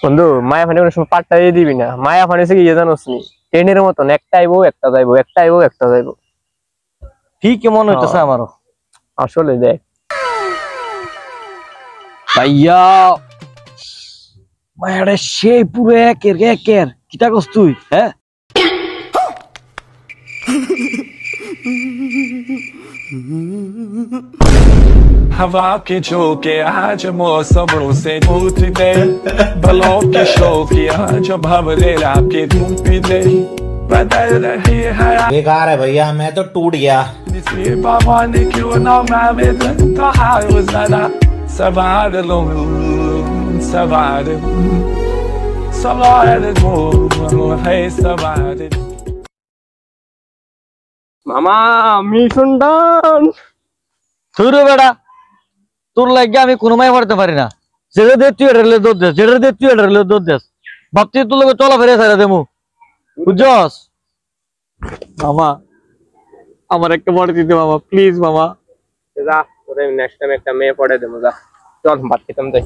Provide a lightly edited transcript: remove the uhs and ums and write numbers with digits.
বন্ধু মায়া ফানি কোনো সময় পাট্টাই দিবি না। মায়া ফানি সে কি জানোস নি, ট্রেনের মতন একটা আইবো একটা যাইবো, একটা আইবো একটা যাইবো। ঠিক মনে হইতেছে আমারও। আসলে দেখ ভাইয়া মায়ারে সেই পুরো একের একের কিতা করছ তুই? হ্যাঁ हवा के झोंके आज मौसमों से उठ दे, बलों के शोके आज भंवरे आपके धूप दे, बदल रही है बेकार है भैया, मैं तो टूट गया। इसलिए बाबा ने क्यों ना मैं कहा जरा सवार लो सवार सवार दो है सवार। মামা মিশন ডান। তুই রে বেটা, তোর লাগে আমি কোনো মাই পড়তে পারি না। যেটা দে তুই এটা দৌড় দেস, যেটা দে তুই এটা দৌড় দেস। ভাবছি তোর লগে চলা ফেরে ছাড়া দেমু, বুঝছস? মামা আমার একটা পড়ে দিতে মামা, প্লিজ মামা। যা তোরে নেক্সট টাইম একটা মেয়ে পড়ে দেবো, যা চল ভাত খেতাম যাই।